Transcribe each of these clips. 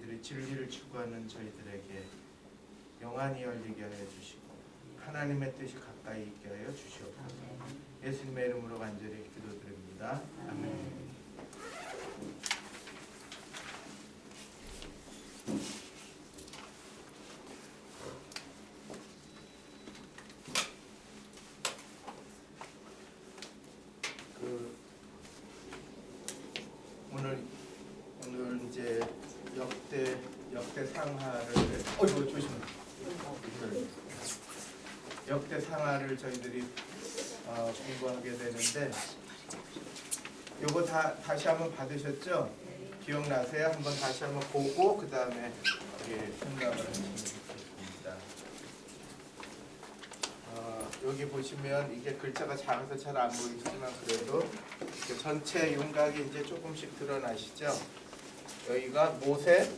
저희들이 진리를 추구하는 저희들에게 영안이 열리게 하여 주시고 하나님의 뜻이 가까이 있게 하여 주시옵소서. 예수님의 이름으로 간절히 기도드립니다. 아멘. 오늘 이제 역대 상하를 조심해. 역대 상하를 저희들이 공부하게 되는데 요거 다시 한번 받으셨죠? 기억나세요? 한번 다시 한번 보고 그 다음에 생각을 하시면 좋겠습니다. 여기 보시면 이게 글자가 작아서 잘 안 보이지만 그래도 전체 윤곽이 이제 조금씩 드러나시죠? 여기가 모세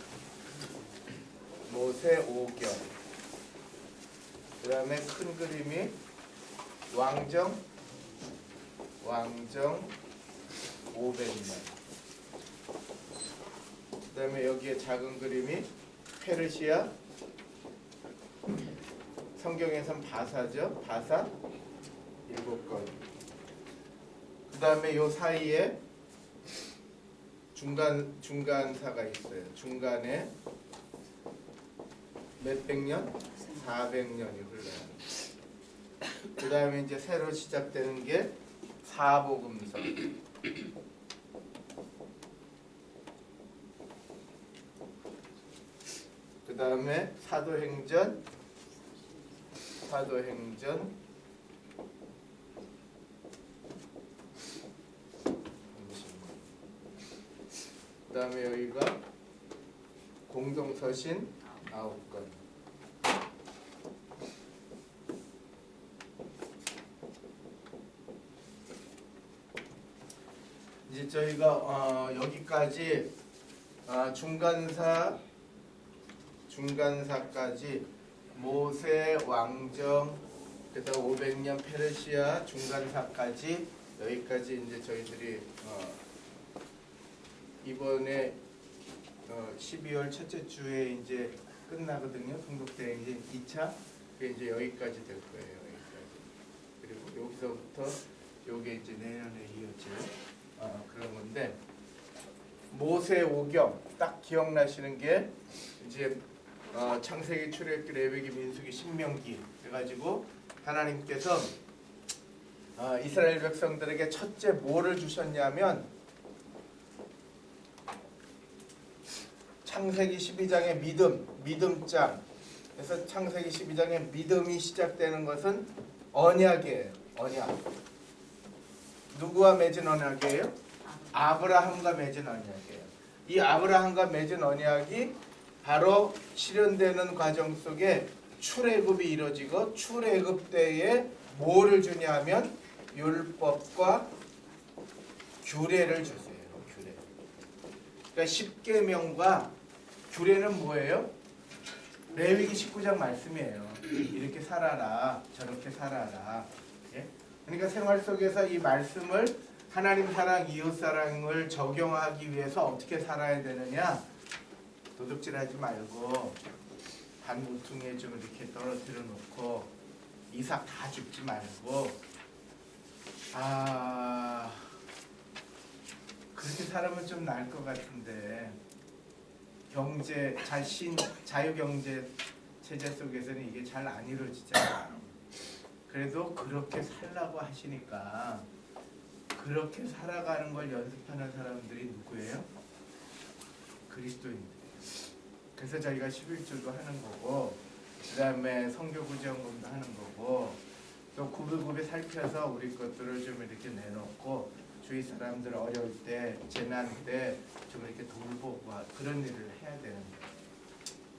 5경, 그 다음에 큰 그림이 왕정 500년, 그 다음에 여기에 작은 그림이 페르시아, 성경에선 바사죠. 바사 7건. 그 다음에 요 사이에 중간사가 있어요. 중간에 몇백 년? 400년이 흘러요. 그 다음에 이제 새로 시작되는 게 사복음서. 그 다음에 사도행전. 그 다음에 여기가 공동서신 9건. 이제 저희가 여기까지 중간사까지 모세, 왕정, 그다음 500년 페르시아, 중간사까지 여기까지 이제 저희들이 이번에 12월 첫째 주에 이제 끝나거든요. 통독대회 이제 2차. 그게 이제 여기까지 될 거예요. 여기까지. 그리고 여기서부터 요게 이제 내년에 이어질 그런 건데, 모세 5경 딱 기억나시는 게 이제 창세기, 출애굽기, 레위기, 민수기, 신명기 해가지고 하나님께서 이스라엘 백성들에게 첫째 뭐를 주셨냐면 창세기 12장의 믿음장. 그래서 창세기 12장의 믿음이 시작되는 것은 언약이에요. 언약. 누구와 맺은 언약이에요? 아브라함과 맺은 언약이에요. 이 아브라함과 맺은 언약이 바로 실현되는 과정 속에 출애굽이 이루어지고, 출애굽 때에 뭐를 주냐면 율법과 규례를 주세요. 규례. 그러니까 십계명과 규례는 뭐예요? 레위기 19장 말씀이에요. 이렇게 살아라, 저렇게 살아라. 예? 그러니까 생활 속에서 이 말씀을 하나님 사랑, 이웃 사랑을 적용하기 위해서 어떻게 살아야 되느냐? 도둑질하지 말고 단 모퉁이에 좀 이렇게 떨어뜨려 놓고 이삭 다 죽지 말고 그렇게 살아면 좀 나을 것 같은데, 경제 자유경제 체제 속에서는 이게 잘 안 이루어지잖아요. 그래도 그렇게 살라고 하시니까 그렇게 살아가는 걸 연습하는 사람들이 누구예요? 그리스도인들. 그래서 저희가 11조도 하는 거고, 그 다음에 성교구제원금도 하는 거고, 또 구비구비 살펴서 우리 것들을 좀 이렇게 내놓고 주위 사람들 어려울 때, 재난 때 좀 이렇게 돌보고 그런 일을 해야 되는 거예요.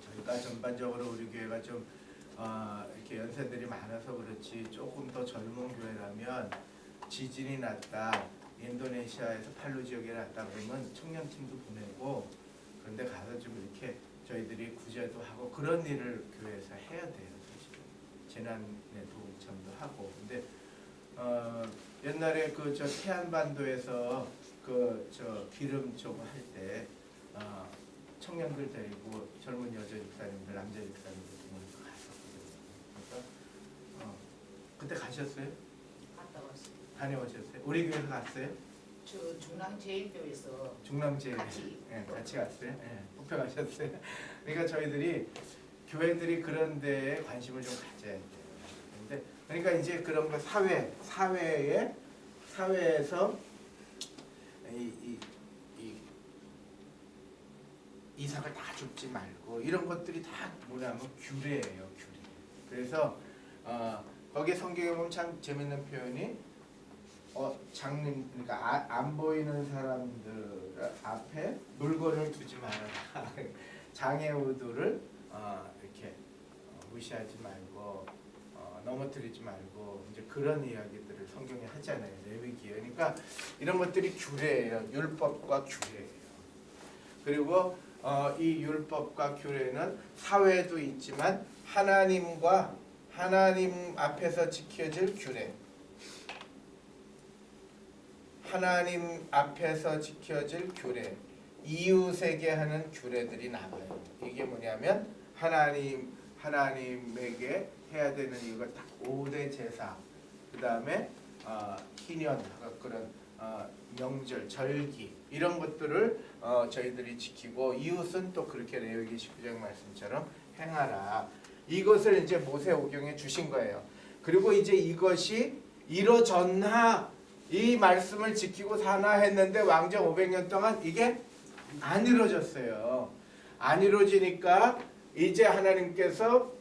저희가 전반적으로 우리 교회가 좀 이렇게 연세들이 많아서 그렇지, 조금 더 젊은 교회라면 지진이 났다, 인도네시아에서 팔루 지역에 났다 그러면 청년팀도 보내고 그런데 가서 좀 이렇게 저희들이 구제도 하고 그런 일을 교회에서 해야 돼요. 사실 재난에 동참도 하고. 근데 옛날에 태안반도에서 기름 저거 할 때 청년들 데리고 젊은 여자 집사님들, 남자 집사님들 모여서 갔었거든요. 그러니까 그때 가셨어요? 갔다 왔어요. 다녀오셨어요? 우리 교회에서 갔어요? 저 중랑제일교에서 중남제일 같이. 같이 갔어요? 목표 가셨어요? 그러니까 저희들이 교회들이 그런 데에 관심을 좀 가져야 돼요. 근데 그러니까 이제 그런 거 사회에서 이삭을 다 줍지 말고 이런 것들이 다 뭐냐면 규례예요, 규례. 그래서 거기 성경에 보면 참 재밌는 표현이 장님 그러니까 안 보이는 사람들 앞에 물건을 두지 말아라. 장애우들을 이렇게 무시하지 말고 넘어뜨리지 말고 이제 그런 이야기들을 성경에 하잖아요. 레위기에. 그러니까 이런 것들이 규례예요. 율법과 규례예요. 그리고 이 율법과 규례는 사회에도 있지만 하나님 앞에서 지켜질 규례. 하나님 앞에서 지켜질 규례, 이웃에게 하는 규례들이 나와요. 이게 뭐냐면 하나님에게 해야 되는 이거 딱 5대 제사, 그 다음에 희년, 그런 명절, 절기 이런 것들을 저희들이 지키고 이웃은 또 그렇게 레위기 19장 말씀처럼 행하라. 이것을 이제 모세오경에 주신 거예요. 그리고 이제 이것이 이루어졌나 이 말씀을 지키고 사나 했는데 왕정 500년 동안 이게 안 이루어졌어요. 안 이루어지니까 이제 하나님께서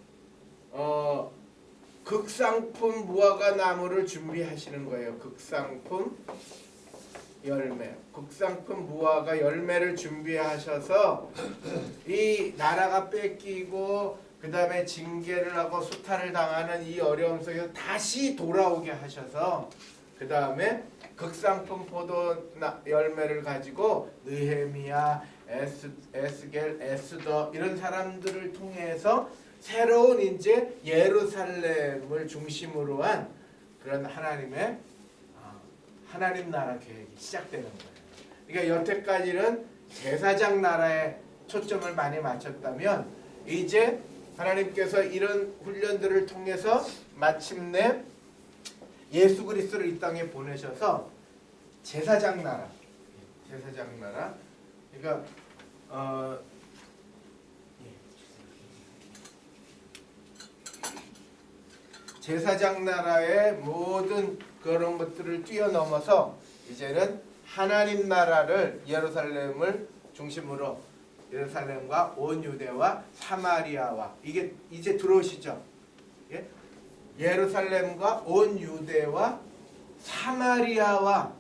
극상품 무화과 나무를 준비하시는 거예요. 극상품 열매, 극상품 무화과 열매를 준비하셔서 이 나라가 뺏기고 그 다음에 징계를 하고 수탈을 당하는 이 어려움 속에서 다시 돌아오게 하셔서 그 다음에 극상품 포도 열매를 가지고 느헤미야, 에스겔, 에스더 이런 사람들을 통해서 새로운 이제 예루살렘을 중심으로 한 그런 하나님 나라 계획이 시작되는 거예요. 그러니까 여태까지는 제사장 나라에 초점을 많이 맞췄다면 이제 하나님께서 이런 훈련들을 통해서 마침내 예수 그리스도를 이 땅에 보내셔서 제사장 나라, 그러니까 제사장 나라의 모든 그런 것들을 뛰어넘어서 이제는 하나님 나라를 예루살렘을 중심으로 예루살렘과 온 유대와 사마리아와 이게 이제 들어오시죠? 예? 예루살렘과 온 유대와 사마리아와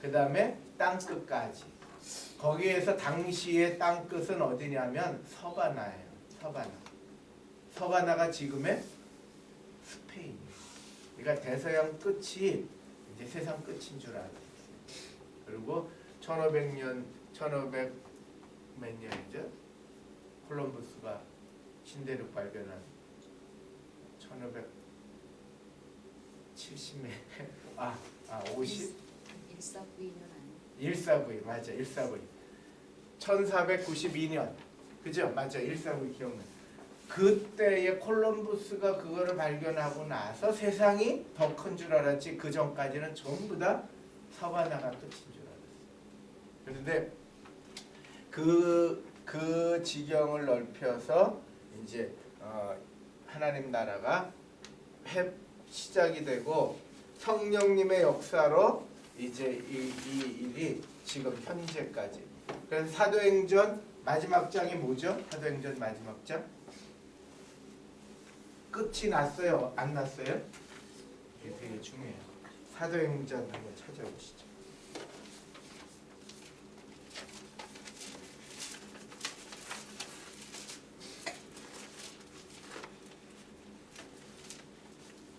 그 다음에 땅끝까지. 거기에서 당시의 땅끝은 어디냐면 서바나예요. 서바나가 지금의 스페인. 그러니까 대서양 끝이 이제 세상 끝인 줄 알고 있어요. 그리고 1500몇 년이죠? 콜럼버스가 신대륙 발견한 1570몇 50? 1492 맞아. 1492 1492년 그죠? 맞아. 1492 기억나. 그때의 콜럼버스가 그거를 발견하고 나서 세상이 더 큰 줄 알았지 그 전까지는 전부 다 서바나가 끝인 줄 알았어요. 그런데 그 지경을 넓혀서 이제 하나님 나라가 시작이 되고 성령님의 역사로 이제 이 일이 지금 현재까지. 그래서 사도행전 마지막 장이 뭐죠? 사도행전 마지막 장 끝이 났어요? 안 났어요? 이게 되게 중요해요. 사도행전 한번 찾아보시죠.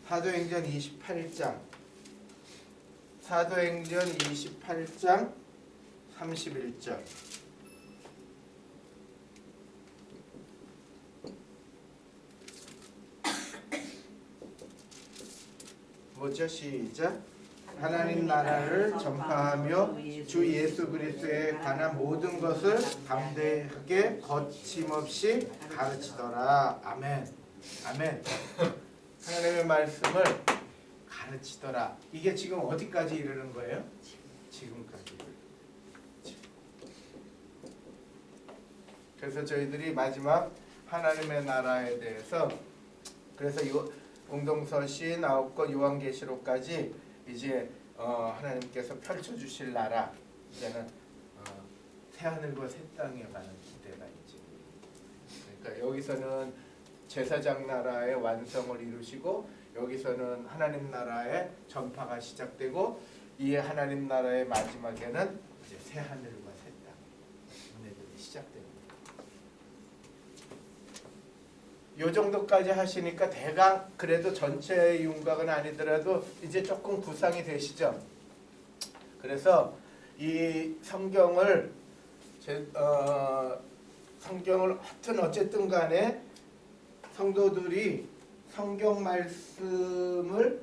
사도행전 28장 사도행전 28장 31절 뭐죠? 시작. 하나님 나라를 전파하며 주 예수 그리스도에 관한 모든 것을 담대하게 거침없이 가르치더라. 아멘. 아멘. 하나님의 말씀을 가르치더라. 이게 지금 어디까지 이르는 거예요? 지금까지. 그래서 저희들이 마지막 하나님의 나라에 대해서 그래서 공동서신 9권 요한계시록까지 이제 하나님께서 펼쳐주실 나라 이제는 새하늘과 새 땅에 관한 기대가 있지. 그러니까 여기서는 제사장 나라의 완성을 이루시고 여기서는 하나님 나라의 전파가 시작되고 이 하나님 나라의 마지막에는 이제 새하늘과 새 땅 은혜들이 시작됩니다. 요 정도까지 하시니까 대강 그래도 전체의 윤곽은 아니더라도 이제 조금 구상이 되시죠. 그래서 이 성경을 하여튼 어쨌든 간에 성도들이 성경 말씀을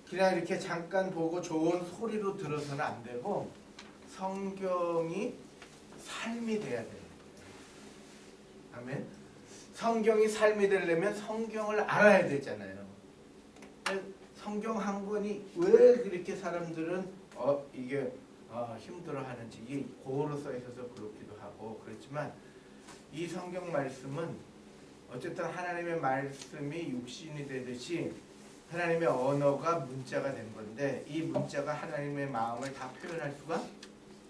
그냥 이렇게 잠깐 보고 좋은 소리로 들어서는 안 되고 성경이 삶이 돼야 돼요. 아멘. 성경이 삶이 되려면 성경을 알아야 되잖아요. 성경 한 권이 왜 그렇게 사람들은 이게 힘들어하는지 이게 고로 써 있어서 그렇기도 하고 그렇지만 이 성경 말씀은 어쨌든 하나님의 말씀이 육신이 되듯이 하나님의 언어가 문자가 된 건데 이 문자가 하나님의 마음을 다 표현할 수가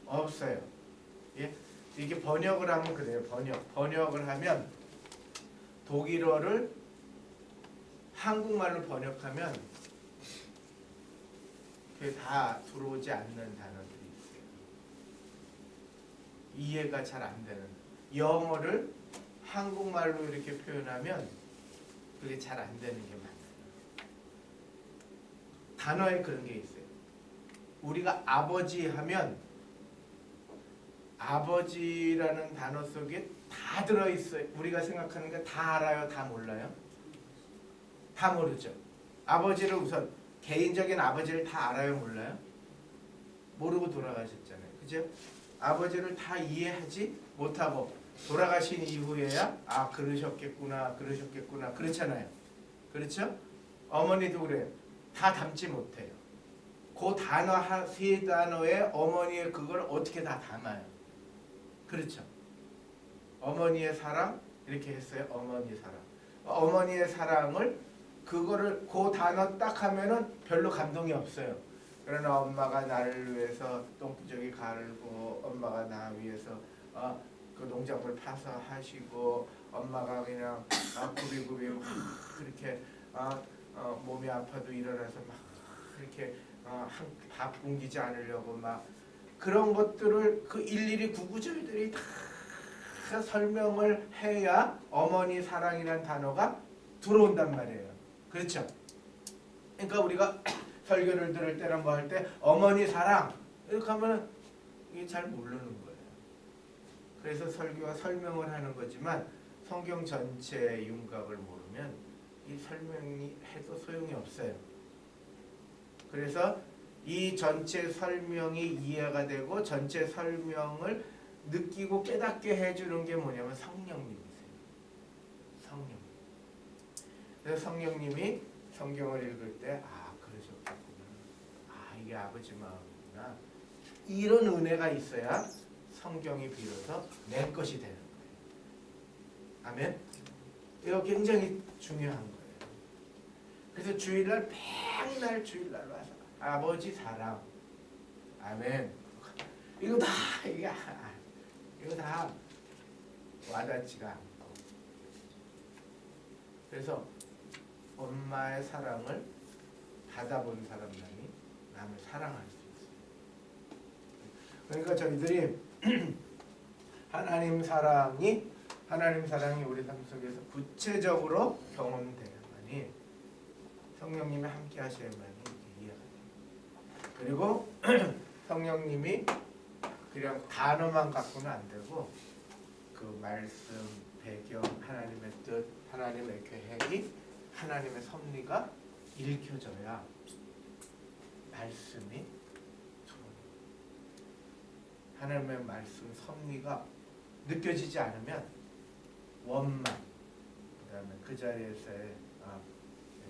없어요. 예? 이게 번역을 하면 그래요. 번역을 하면 독일어를 한국말로 번역하면 그게 다 들어오지 않는 단어들이 있어요. 이해가 잘 안 되는. 영어를 한국말로 이렇게 표현하면 그게 잘 안 되는 게 많아요. 단어에 그런 게 있어요. 우리가 아버지 하면 아버지라는 단어 속에 다 들어있어요. 우리가 생각하는 게 다 알아요? 다 몰라요? 다 모르죠. 아버지를 우선 개인적인 아버지를 다 알아요? 몰라요? 모르고 돌아가셨잖아요. 그죠? 아버지를 다 이해하지 못하고 돌아가신 이후에야 그러셨겠구나 그렇잖아요. 그렇죠? 어머니도 그래요. 다 담지 못해요. 그 단어 세 단어에 어머니의 그걸 어떻게 다 담아요? 그렇죠? 어머니의 사랑 이렇게 했어요. 어머니의 사랑. 어머니의 사랑을 그거를 그 단어 딱 하면은 별로 감동이 없어요. 그러나 엄마가 나를 위해서 똥부적이 갈고 엄마가 나 위해서 그 농작물 파서 하시고 엄마가 그냥 구비구비 막 그렇게 몸이 아파도 일어나서 막 이렇게 밥 굶기지 않으려고 막 그런 것들을 그 일일이 구구절들이 다 설명을 해야 어머니 사랑이라는 단어가 들어온단 말이에요. 그렇죠? 그러니까 우리가 설교를 들을 때나 뭐 할 때 어머니 사랑 이렇게 하면 이게 잘 모르는 거예요. 그래서 설교가 설명을 하는 거지만 성경 전체의 윤곽을 모르면 이 설명이 해도 소용이 없어요. 그래서 이 전체 설명이 이해가 되고 전체 설명을 느끼고 깨닫게 해주는 게 뭐냐면 성령님이세요. 성령. 그래서 성령님이 성경을 읽을 때 그러셨겠구나. 이게 아버지 마음이구나. 이런 은혜가 있어야 성경이 비로소 내 것이 되는 거예요. 아멘. 이거 굉장히 중요한 거예요. 그래서 주일날 맨날 주일날 와서 아버지 사랑. 아멘. 이거 다 와닿지가 않고. 그래서 엄마의 사랑을 받아본 사람만이 남을 사랑할 수 있어요. 그러니까 저희들이 하나님 사랑이 우리 삶 속에서 구체적으로 경험되야만이 성령님이 함께 하셔야만이 이해가 돼요. 그리고 성령님이 그냥 단어만 갖고는 안 되고 그 말씀, 배경, 하나님의 뜻, 하나님의 계획이 하나님의 섭리가 읽혀져야 말씀이 하나님의 말씀 섭리가 느껴지지 않으면 원망, 그다음에 그 자리에서의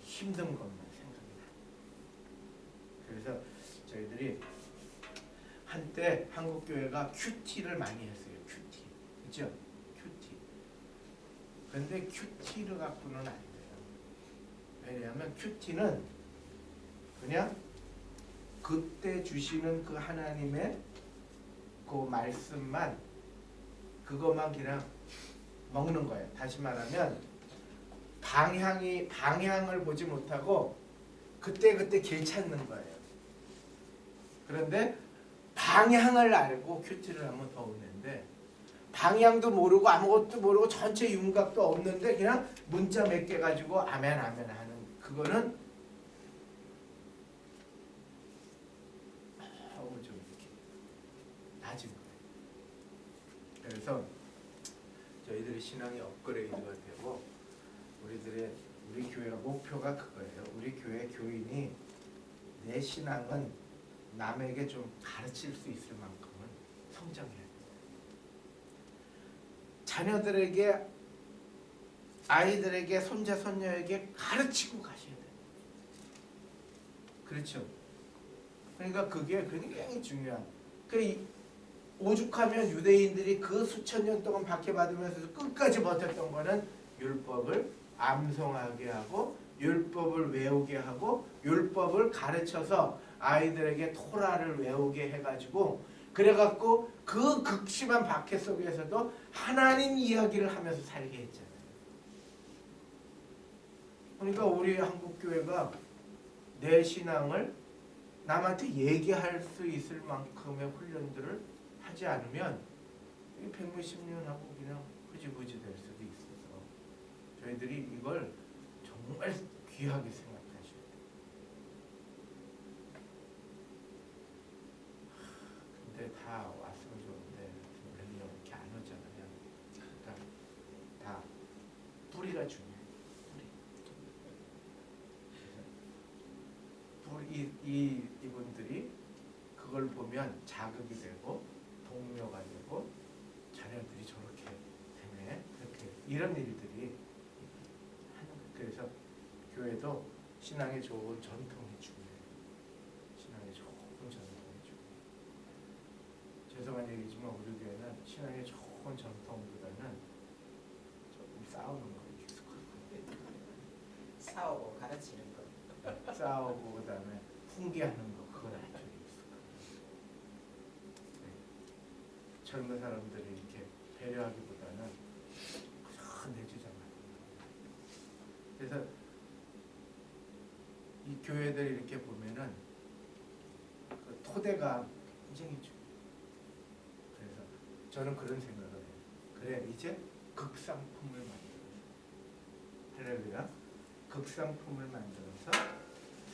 힘든 것만 생각이 나요. 그래서 저희들이 한때 한국 교회가 큐티를 많이 했어요. 큐티, 그죠? 큐티. 그런데 큐티를 갖고는 안 돼요. 왜냐하면 큐티는 그냥 그때 주시는 그 하나님의 그 말씀만 그것만 그냥 먹는 거예요. 다시 말하면 방향을 보지 못하고 그때 길 찾는 거예요. 그런데 방향을 알고 큐티를 하면 더 은혜인데 방향도 모르고 아무것도 모르고 전체 윤곽도 없는데 그냥 문자 몇 개 가지고 아멘 아멘 하는 그거는 좀 이렇게 낮은 거예요. 그래서 저희들이 신앙이 업그레이드가 되고 우리 교회가 목표가 그거예요. 우리 교회 교인이 내 신앙은 남에게 좀 가르칠 수 있을 만큼은 성장해야 돼요. 자녀들에게 아이들에게 손자 손녀에게 가르치고 가셔야 돼요. 그렇죠? 그러니까 그게 굉장히 중요한. 오죽하면 유대인들이 그 수천 년 동안 박해받으면서 끝까지 버텼던 거는 율법을 암송하게 하고 율법을 외우게 하고 율법을 가르쳐서 아이들에게 토라를 외우게 해가지고 그래갖고 그 극심한 박해 속에서도 하나님 이야기를 하면서 살게 했잖아요. 그러니까 우리 한국교회가 내 신앙을 남한테 얘기할 수 있을 만큼의 훈련들을 하지 않으면 100몇십 년하고 그냥 흐지부지 될 수도 있어서 저희들이 이걸 정말 귀하게 생각하셔야 돼요. 근데 다 왔으면 좋은데 원래 이렇게 안 오잖아요. 그러니까 다 뿌리가 중요해요. 이분들이 그걸 보면 자극이 되고 동료가 되고 자녀들이 저렇게 되네 그렇게 이런 일들이 하는 거예요. 그래서 교회도 신앙의 좋은 전통이 중요해요. 신앙의 좋은 전통이 중요해요. 죄송한 얘기지만 우리 교회는 신앙의 좋은 전통보다는 조금 싸우는 거에 익숙하고 싸우고 가르치는 거. 싸우고 그다음에 훈계하는 거 그건 아주 익숙해요. 네. 젊은 사람들이 이렇게 배려하기보다는 그냥 내주잖아요. 그래서 이 교회들 이렇게 보면은 그 토대가 굉장히 중요해요. 그래서 저는 그런 생각을 해요. 그래 이제 극상품을 만들어서 할렐루야. 극상품을 만들어서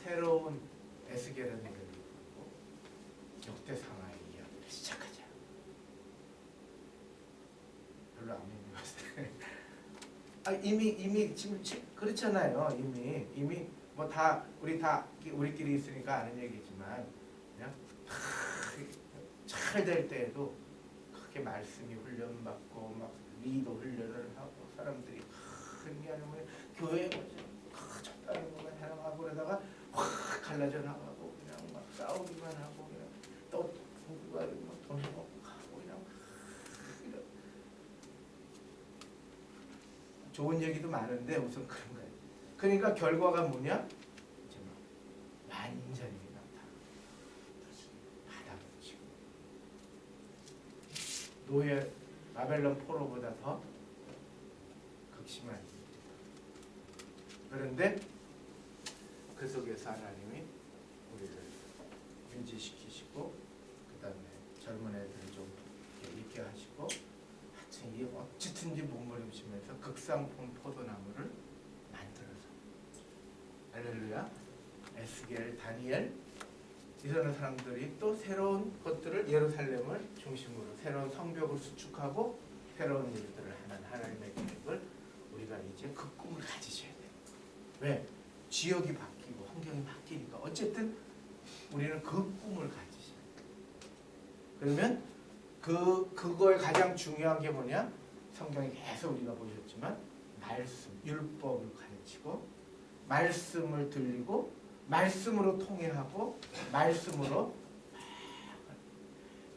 새로운 에스겔의 노래를 부르고 역대상하의 이야기를 시작하자. 별로 안 믿는 이미 지금 그렇잖아요. 이미 뭐 다 우리끼리 있으니까 아는 얘기지만 그냥 잘 될 때에도 그렇게 말씀이 훈련받고 막 리더 훈련을 하고 사람들이 그냥 뭐 교회 적당히 보면 해나가고 그러다가 확 갈라져 나가고 그냥 막 싸우기만 하고 그냥 또 누가 돈 먹고 가고 그냥 이런 좋은 얘기도 많은데 우선 그런 거예요. 그러니까 결과가 뭐냐? 이제 막 완전히 나타나 바닥을 치고 노예 바벨론 포로보다 더 극심한. 그런데 그 속에서 하나님이 우리를 유지시키시고 그 다음에 젊은 애들을 좀 있게 하시고 하여튼 이 어찌든지 몸부림치면서 극상품 포도나무를 만들어서 할렐루야. 에스겔, 다니엘 이런 사람들이 또 새로운 것들을 예루살렘을 중심으로 새로운 성벽을 수축하고 새로운 일들을 하는 하나님의 계획을 우리가 이제 그 꿈을 가지셔야 돼요. 왜? 지역이 바뀌고 환경이 바뀌니까 어쨌든 우리는 그 꿈을 가지셔야 돼요. 그러면 그거에 가장 중요한 게 뭐냐? 성경에 계속 우리가 보셨지만 말씀, 율법을 가르치고 말씀을 들리고 말씀으로 통해하고 말씀으로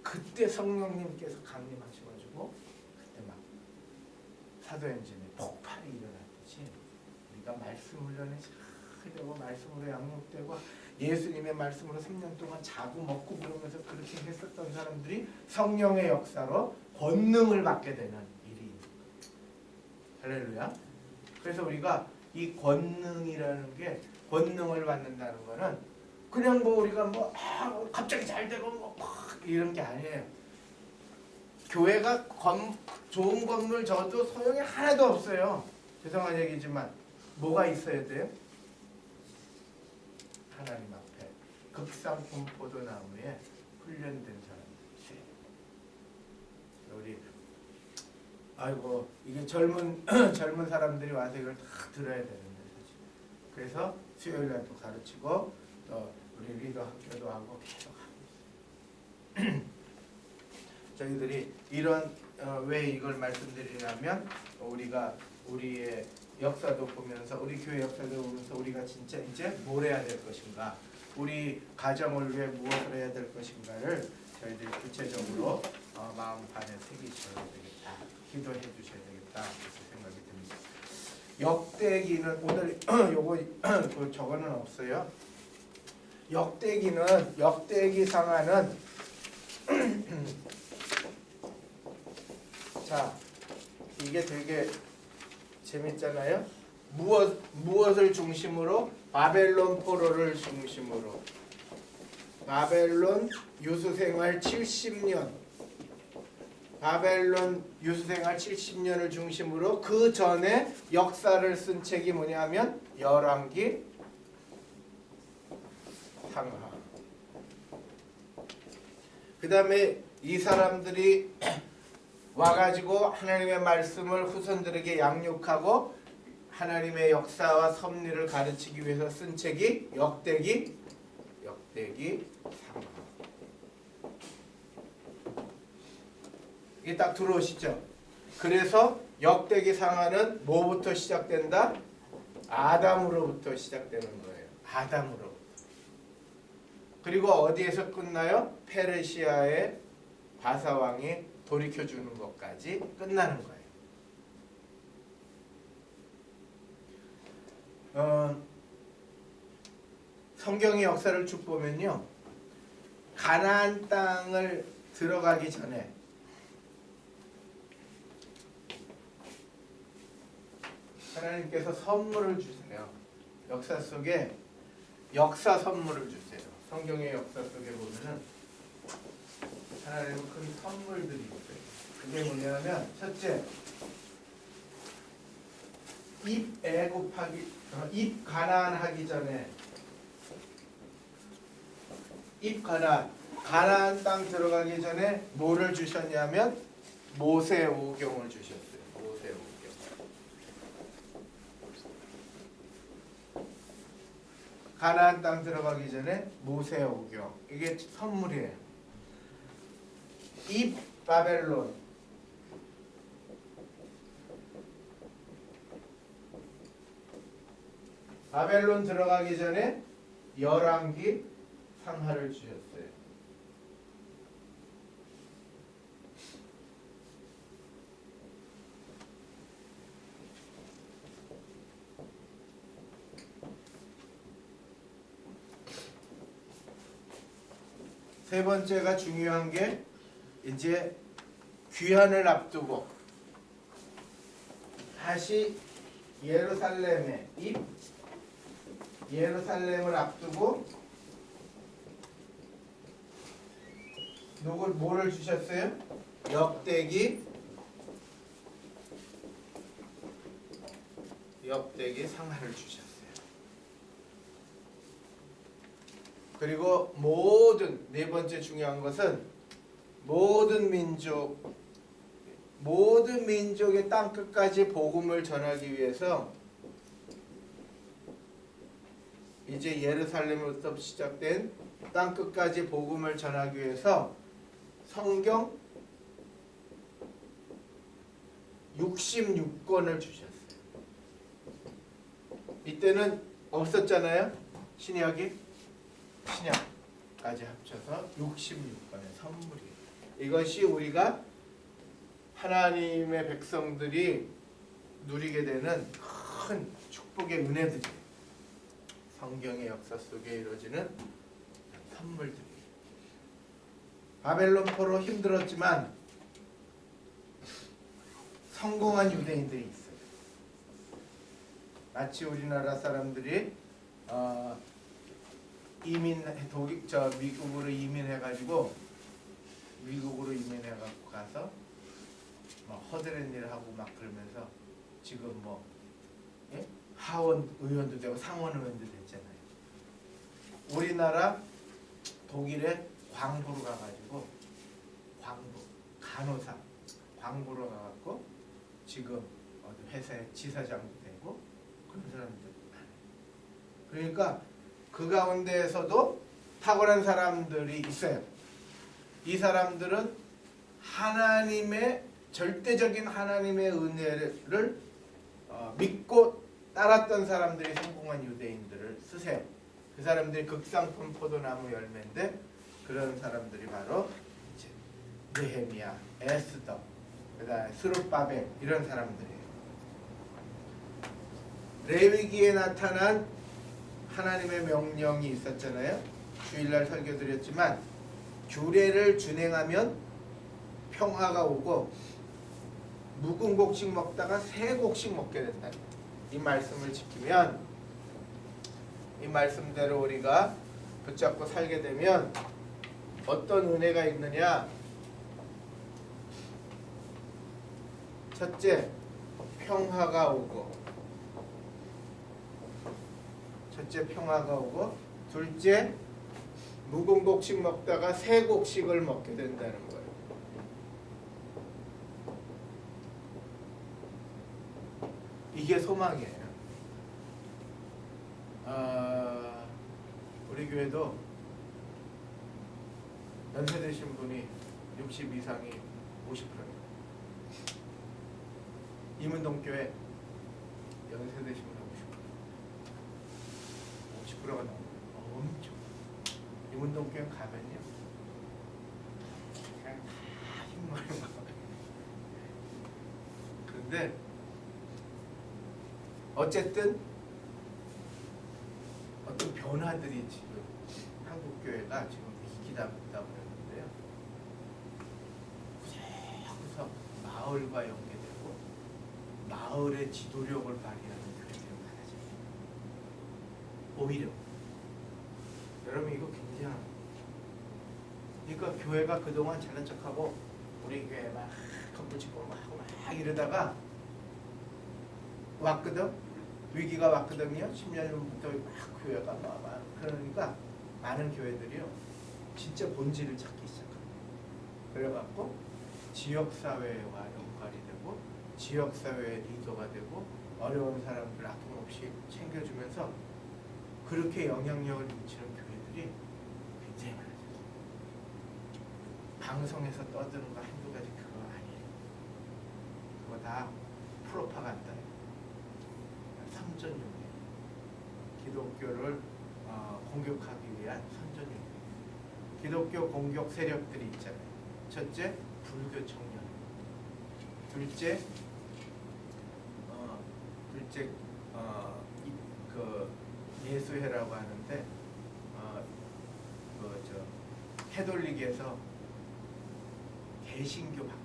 그때 성령님께서 강림하셔가지고 그때 막 사도행전에 폭발이 일어났듯이 우리가 말씀 훈련에 하려고 말씀으로 양육되고 예수님의 말씀으로 3년 동안 자고 먹고 그러면서 그렇게 했었던 사람들이 성령의 역사로 권능을 받게 되는 일이 할렐루야. 그래서 우리가 이 권능이라는 게 권능을 받는다는 거는 그냥 뭐 우리가 뭐 갑자기 잘 되고 뭐 이런 게 아니에요. 교회가 좋은 건물 져도 소용이 하나도 없어요. 죄송한 얘기지만 뭐가 있어야 돼요? 하나님 앞에 극상품 포도나무에 훈련된 사람들이 우리 아이고 이게 젊은 사람들이 와서 이걸 다 들어야 되는데 사실. 그래서 수요일 날도 가르치고 또 우리 리더 학교도 하고 계속 하고 있어요. 저희들이 이런 왜 이걸 말씀드리냐면 우리가 우리의 역사도 보면서 우리 교회 역사도 보면서 우리가 진짜 이제 뭘 해야 될 것인가, 우리 가정을 위해 무엇을 해야 될 것인가를 저희들이 구체적으로 마음판에 새기셔야 되겠다, 기도해 주셔야 되겠다 그렇게 생각이 듭니다. 역대기는 오늘 요거 저거는 없어요. 역대기 상하는 자 이게 되게 재밌잖아요. 무엇을 중심으로? 바벨론 포로를 중심으로. 바벨론 유수생활 70년. 바벨론 유수생활 70년을 중심으로 그 전에 역사를 쓴 책이 뭐냐면 열왕기, 상하. 그 다음에 이 사람들이 와가지고 하나님의 말씀을 후손들에게 양육하고 하나님의 역사와 섭리를 가르치기 위해서 쓴 책이 역대기 상하. 이게 딱 들어오시죠? 그래서 역대기 상하는 뭐부터 시작된다? 아담으로부터 시작되는 거예요. 아담으로부터. 그리고 어디에서 끝나요? 페르시아의 바사왕이 돌이켜주는 것까지 끝나는 거예요. 성경의 역사를 쭉 보면요, 가나안 땅을 들어가기 전에 하나님께서 선물을 주세요. 역사 속에 역사 선물을 주세요. 성경의 역사 속에 보면은 하나님은 큰 선물들이 있어요. 그게 뭐냐면 첫째, 입 가나안 하기 전에 가나안 땅 들어가기 전에 뭐를 주셨냐면 모세오경을 주셨어요. 모세오경. 가나안 땅 들어가기 전에 모세오경. 이게 선물이에요. 입 바벨론. 바벨론 들어가기 전에 열왕기 상하를 주셨어요. 세 번째가 중요한 게 이제 귀환을 앞두고 다시 예루살렘을 앞두고 뭐를 주셨어요? 역대기 상하를 주셨어요. 그리고 네 번째 중요한 것은 모든 민족의 땅 끝까지 복음을 전하기 위해서 이제 예루살렘으로부터 시작된 땅 끝까지 복음을 전하기 위해서 성경 66권을 주셨어요. 이때는 없었잖아요. 신약이 신약까지 합쳐서 66권의 선물이에요. 이것이 우리가 하나님의 백성들이 누리게 되는 큰 축복의 은혜들이에요. 성경의 역사 속에 이루어지는 선물들이에요. 바벨론 포로 힘들었지만 성공한 유대인들이 있어요. 마치 우리나라 사람들이 미국으로 이민해가지고 가서 허드렛 일을 하고 막 그러면서 지금 하원 의원도 되고 상원 의원도 됐잖아요. 우리나라 독일에 광부로 가가지고 간호사 광부로 가갖고 지금 어디 회사의 지사장도 되고 그런 사람들 많아요. 그러니까 그 가운데에서도 탁월한 사람들이 있어요. 이 사람들은 절대적인 하나님의 은혜를 믿고 따랐던 사람들이 성공한 유대인들을 쓰세요. 그 사람들이 극상품 포도나무 열매인데 그런 사람들이 바로 이제 느헤미야, 에스더, 그다음에 스룹바벨 이런 사람들이에요. 레위기에 나타난 하나님의 명령이 있었잖아요. 주일날 설교드렸지만 규례를 준행하면 평화가 오고 묵은 곡식 먹다가 새 곡식 먹게 된다. 이 말씀을 지키면 이 말씀대로 우리가 붙잡고 살게 되면 어떤 은혜가 있느냐? 첫째, 평화가 오고 둘째, 묵은 곡식 먹다가 새 곡식을 먹게 된다는 거예요. 이게 소망이에요. 우리 교회도 연세 드신 분이 60 이상이 50%예요. 이문동교회 연세 되신 분 50%가 넘어요. 엄청. 이문동교회 가면요 그냥 다 힘만 그런데 어쨌든 어떤 변화들이 지금 한국 교회가 지금 위기다 그러는데요. 구석구석 마을과 연계되고 마을의 지도력을 발휘하는 교회들이 많아져요. 오히려 여러분 이거 굉장한. 그러니까 교회가 그동안 잘난 척하고 우리 교회 막 컴플치고 막 하고 막 이러다가 왔거든. 위기가 왔거든요. 10년 전부터 막 교회가 막 그러니까 많은 교회들이요 진짜 본질을 찾기 시작합니다. 그래갖고 지역사회와 연관이 되고 지역사회의 리더가 되고 어려운 사람들 아낌없이 챙겨주면서 그렇게 영향력을 미치는 교회들이 굉장히 많아졌어요. 방송에서 떠드는 거 한두 가지 그거 아니에요. 그거 다 프로파간다예요. 선전용이에요. 기독교를 공격하기 위한 선전용이에요. 기독교 공격 세력들이 있잖아요. 첫째, 불교 청년. 둘째, 그 예수회라고 하는데 캐톨릭에서 개신교 박해를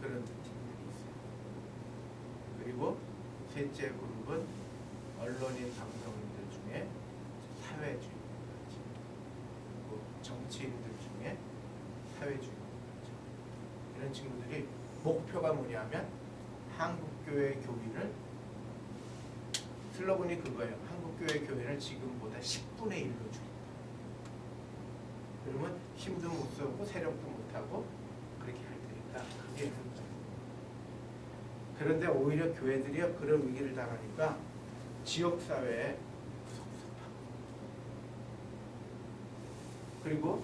그런 팀들이 있어요. 그리고 셋째 그룹은 언론인 방송인들 중에 사회주의, 그리고 정치인들 중에 사회주의 이런 친구들이 목표가 뭐냐면 한국교회 교인을 슬로건이 그거예요. 한국교회 교인을 지금보다 10분의 1로 줄인다. 그러면 힘도 못 쓰고 세력도 못하고 그렇게 할 테니까 그게 한거예요. 그런데 오히려 교회들이 그런 위기를 당하니까 지역 사회에 구석구석 그리고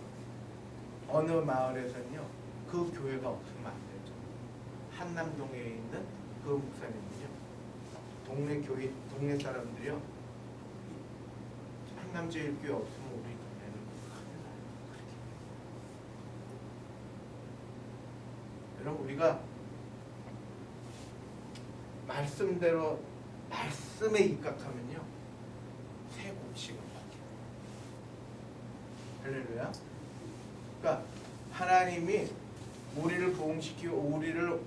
어느 마을에서는요 그 교회가 없으면 안 되죠. 한남동에 있는 그 목사님은요 동네 사람들이요 한남제일교회 없으면 우리 동네는 큰일 나요. 그렇게. 여러분 우리가 말씀대로 말씀에 입각하면요 새 곡식은 바뀌어요. 할렐루야. 그러니까 하나님이 우리를 부흥시키고 우리를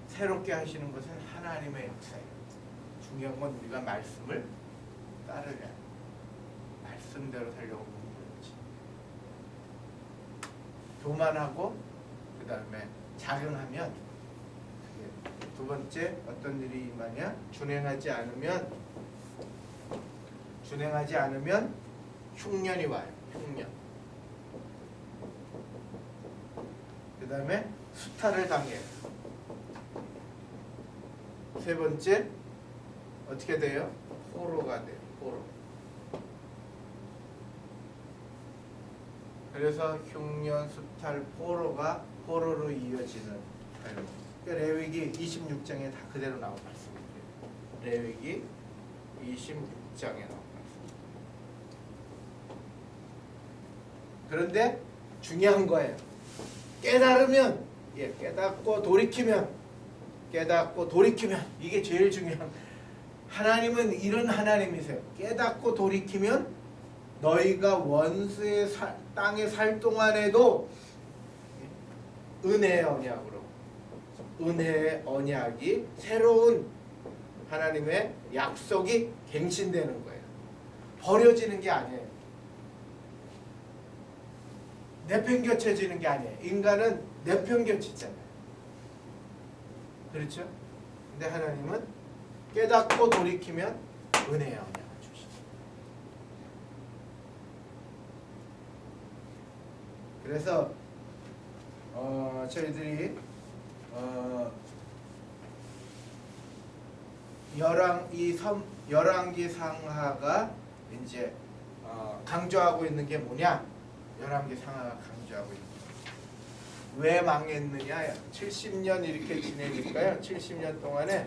새롭게 하시는 것은 하나님의 역사예요. 중요한 건 우리가 말씀을 따르냐 말씀대로 살려고 하는 거지. 교만하고 그 다음에 자긍하면 두 번째 어떤 일이 임하냐? 준행하지 않으면 흉년이 와요. 흉년. 그 다음에 수탈을 당해요. 세 번째 어떻게 돼요? 포로가 돼요. 포로. 그래서 흉년, 수탈, 포로로 이어지는 레위기 26장에 다 그대로 나온 말씀이에요. 레위기 26장에 나온 말씀. 그런데 중요한 거예요. 깨달으면 깨닫고 돌이키면 이게 제일 중요한. 하나님은 이런 하나님이세요. 깨닫고 돌이키면 너희가 원수의 땅에 살 동안에도 은혜의 언약으로 은혜의 언약이 새로운 하나님의 약속이 갱신되는 거예요. 버려지는 게 아니에요. 내팽겨쳐지는 게 아니에요. 인간은 내팽겨치잖아요. 그렇죠? 근데 하나님은 깨닫고 돌이키면 은혜의 언약을 주시죠. 그래서 저희들이 열왕기 상하가 이제 강조하고 있는 게 뭐냐? 열왕기 상하가 강조하고 있는 거. 왜 망했느냐? 70년 이렇게 지내니까요. 70년 동안에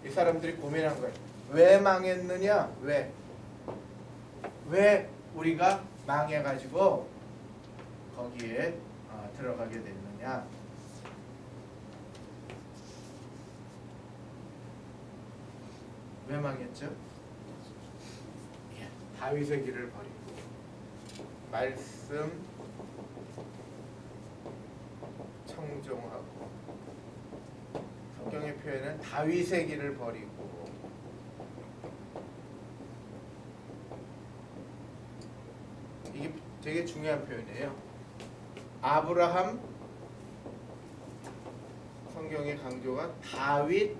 이 사람들이 고민한 거예요. 왜 망했느냐? 왜 우리가 망해가지고 거기에 들어가게 됐느냐? 왜 망했죠? 다윗의 길을 버리고 말씀 청종하고 성경의 표현은 다윗의 길을 버리고 이게 되게 중요한 표현이에요. 아브라함 성경의 강조가 다윗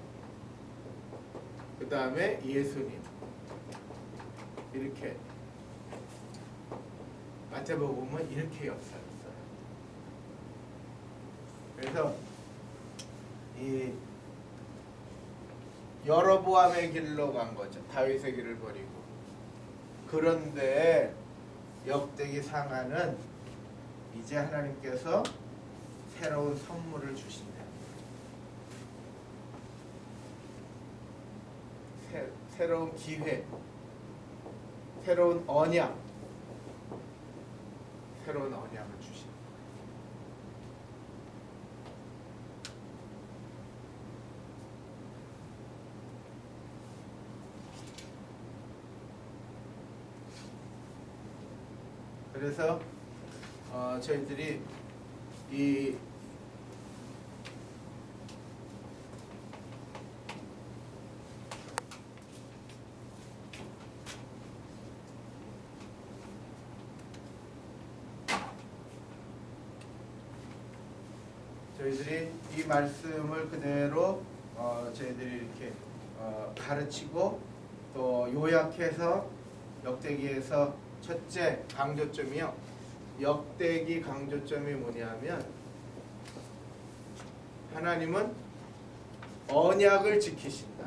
그 다음에 예수님 이렇게 마태복음은 이렇게 역사를 써요. 그래서 이 여로보암의 길로 간 거죠. 다윗의 길을 버리고. 그런데 역대기 상하는 이제 하나님께서 새로운 선물을 주신다. 새로운 기회, 새로운 언약을 주신다. 그래서 저희들이 이 말씀을 그대로 저희들이 이렇게 가르치고 또 요약해서 역대기에서 첫째 강조점이요. 역대기 강조점이 뭐냐면 하나님은 언약을 지키신다.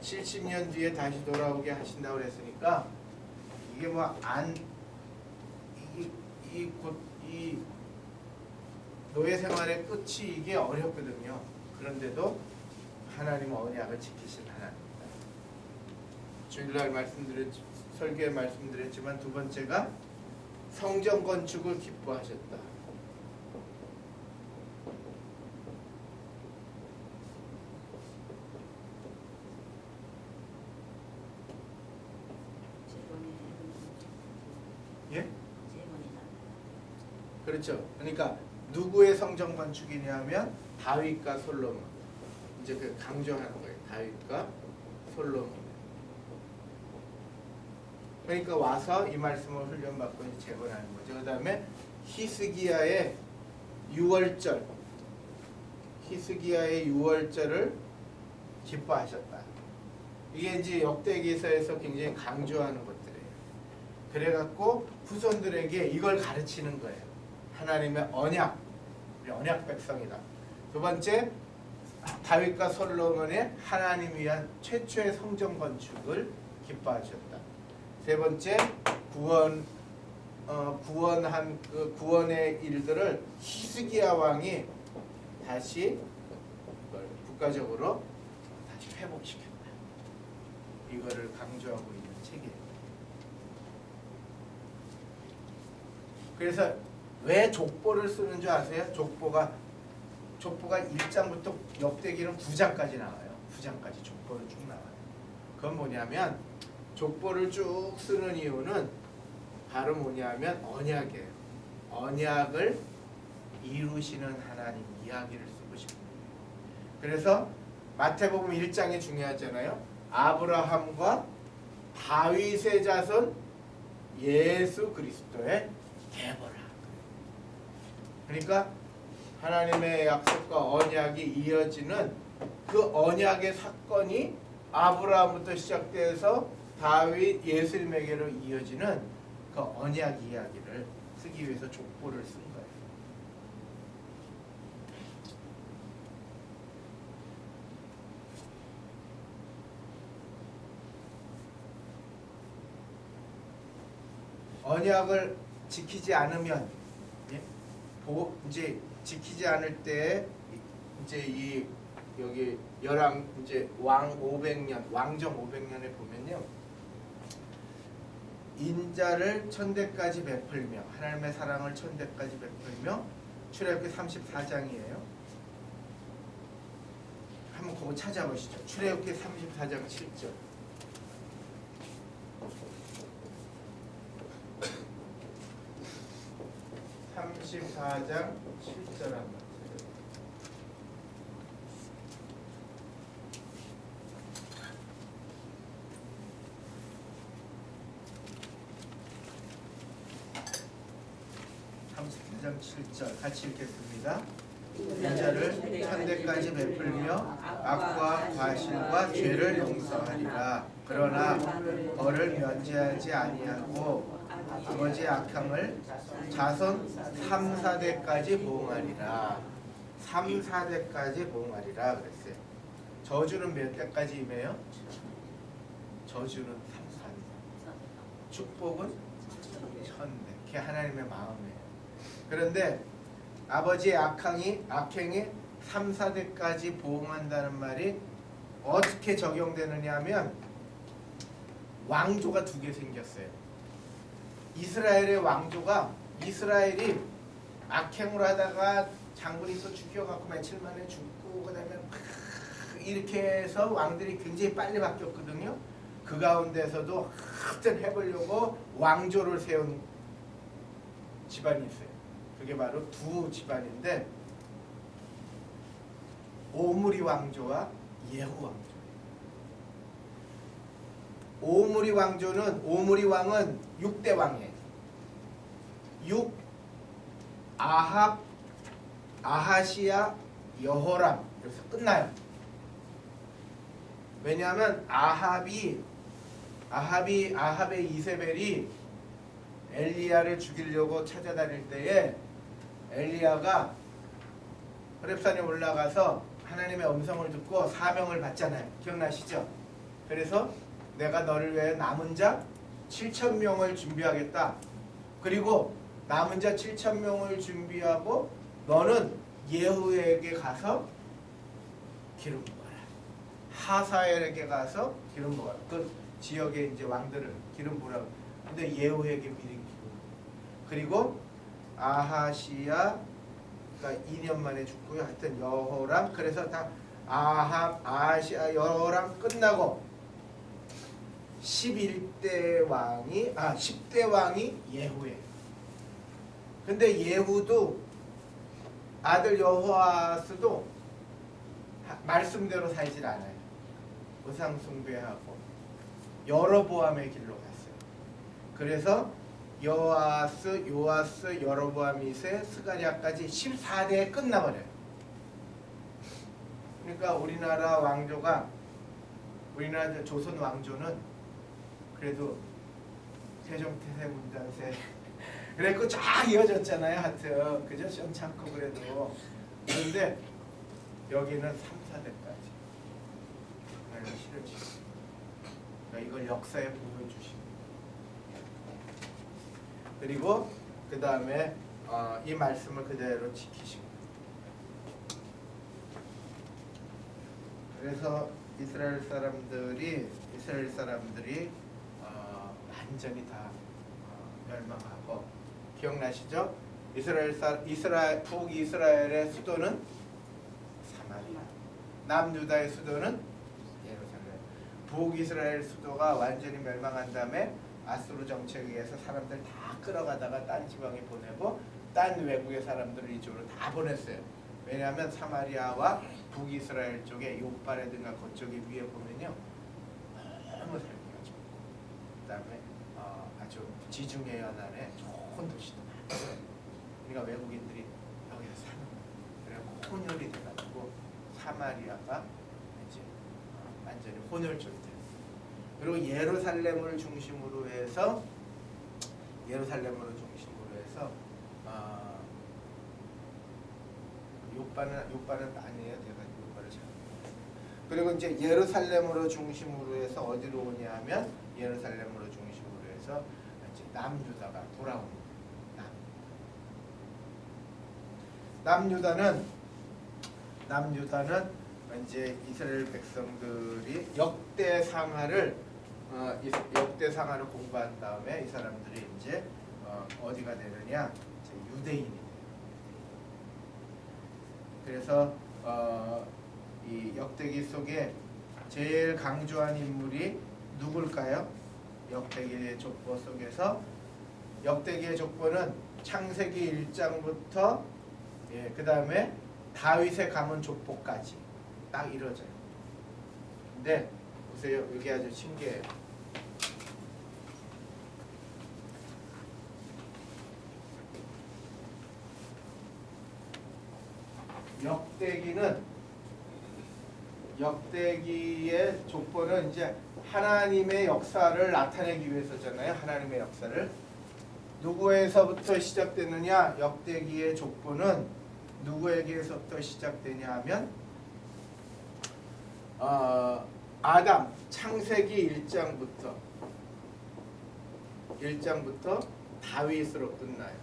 70년 뒤에 다시 돌아오게 하신다고 그랬으니까 이게 이 노예 생활의 끝이 이게 어렵거든요. 그런데도 하나님은 언약을 지키신 하나님입니다. 주일날 설교에 말씀드렸지만 두 번째가 성전 건축을 기뻐하셨다. 예? 그렇죠. 그러니까 누구의 성전 건축이냐면 다윗과 솔로몬. 이제 그 강조하는 거예요. 다윗과 솔로몬. 그러니까 와서 이 말씀을 훈련받고 이제 재건하는 거죠. 그 다음에 히스기야의 6월절, 히스기야의 6월절을 기뻐하셨다. 이게 이제 역대기서에서 굉장히 강조하는 것들이에요. 그래갖고 후손들에게 이걸 가르치는 거예요. 하나님의 언약, 우리 언약 백성이다. 두 번째, 다윗과 솔로몬의 하나님 위한 최초의 성전 건축을 기뻐하셨다. 세 번째, 구원한 그 구원의 일들을 히스기야 왕이 다시 국가적으로 다시 회복시켰다. 이거를 강조하고 있는 책이에요. 그래서 왜 족보를 쓰는 줄 아세요? 족보가 1장부터 역대기는 9장까지 나와요. 9장까지 족보를 쭉 나와요. 그건 뭐냐면 족보를 쭉 쓰는 이유는 바로 뭐냐면 언약이에요. 언약을 이루시는 하나님 이야기를 쓰고 싶어요. 그래서 마태복음 1장이 중요하잖아요. 아브라함과 다윗의 자손 예수 그리스도의 계보라. 그러니까 하나님의 약속과 언약이 이어지는 그 언약의 사건이 아브라함부터 시작돼서 다윗 예수님에게로 이어지는 그 언약 이야기를 쓰기 위해서 족보를 쓴 거예요. 언약을 지키지 않으면 이제 지키지 않을 때 이제 여기 열왕 이제 왕 500년 왕정 500년에 보면요. 인자를 천대까지 베풀며 하나님의 사랑을 천대까지 베풀며 출애굽기 34장이에요. 한번 그거 찾아보시죠. 출애굽기 34장 7절. 34장 7절 한번. 장 7절 같이 읽겠습니다. 인자를 천대까지 베풀며 악과 과실과 죄를 용서하리라. 그러나 벌을 면제하지 아니하고 아버지의 악행을 자손 3, 4대까지 보응하리라. 3, 4대까지 보응하리라 그랬어요. 저주는 몇 대까지 임해요? 저주는 3, 4대. 축복은 1000대. 그게 하나님의 마음이에요. 그런데 아버지의 악행이 3, 4대까지 보응한다는 말이 어떻게 적용되느냐 하면 왕조가 2개 생겼어요. 이스라엘의 왕조가 이스라엘이 악행을 하다가 장군이 또 죽여갖고 며칠 만에 죽고 그 다음에 이렇게 해서 왕들이 굉장히 빨리 바뀌었거든요. 그 가운데서도 하여튼 해보려고 왕조를 세운 집안이 있어요. 그게 바로 2 집안인데 오므리 왕조와 예후 왕조. 오므리 왕은 6대 왕이에요. 6 아합, 아하시야, 여호람 여기서 끝나요. 왜냐하면 아합의 이세벨이 엘리야를 죽이려고 찾아다닐 때에 엘리야가 호렙산에 올라가서 하나님의 음성을 듣고 사명을 받잖아요. 기억나시죠? 그래서 내가 너를 위해 남은 자 7,000명을 준비하겠다. 그리고 남은 자 7,000명을 준비하고 너는 예후에게 가서 기름 부어라. 하사엘에게 가서 기름 부어라. 그 지역의 이제 왕들을 기름 부으라고. 근데 예후에게 미리 기름. 그리고 아하시야 그러니까 2년 만에 죽고요. 하여튼 여호람 그래서 다 아합, 아하시야, 여호람 끝나고 10대 왕이 예후에. 근데 예후도 아들 여호아스도 말씀대로 살질 않아요. 우상 숭배하고 여로보암의 길로 갔어요. 그래서 요아스, 여로보암 2세, 스가랴까지 14대에 끝나버려요. 그러니까 우리나라 조선 왕조는 그래도 세종태세 문단세 그래갖고 쫙 이어졌잖아요. 하여튼 그죠? 시원찮고 그래도. 그런데 여기는 3, 4대까지 그러니까 싫어지고 그러니까 이걸 역사에 보여주시고 그리고 그 다음에 이 말씀을 그대로 지키시고 그래서 이스라엘 사람들이 완전히 다 멸망하고 기억나시죠? 북이스라엘의 수도는 사마리아, 남유다의 수도는 예루살렘. 북이스라엘 수도가 완전히 멸망한 다음에 아수르 정책에 의해서 사람들 다 끌어가다가 딴 지방에 보내고 딴 외국의 사람들을 이쪽으로 다 보냈어요. 왜냐하면 사마리아와 북이스라엘 쪽에 요바레든가 그쪽에 위에 보면요 너무 살기가 좋고 그다음에 아주 지중해 연안에 좋은 도시도 많아요. 그러니까 외국인들이 여기서 사는 거예요. 그래서 혼혈이 돼가지고 사마리아가 이제 완전히 혼혈족이 돼요. 그리고 예루살렘을 중심으로 해서 요바는 아니에요. 제가 요바를 잘. 그리고 이제 예루살렘으로 중심으로 해서 어디로 오냐면 예루살렘으로 중심으로 해서 이제 남유다가 돌아옵니다. 남유다는 이제 이스라엘 백성들이 역대상하를 공부한 다음에 이 사람들이 이제 어디가 되느냐 이제 유대인이 돼요. 그래서 이 역대기 속에 제일 강조한 인물이 누굴까요? 역대기의 족보 속에서 역대기의 족보는 창세기 1장부터 그 다음에 다윗의 가문 족보까지 딱 이루어져요. 근데 보세요. 여기 아주 신기해요. 역대기의 족보는 이제 하나님의 역사를 나타내기 위해서잖아요. 하나님의 역사를 누구에서부터 시작되느냐? 역대기의 족보는 누구에게서부터 시작되냐 하면 아담 창세기 1장부터 다윗으로 끝나요.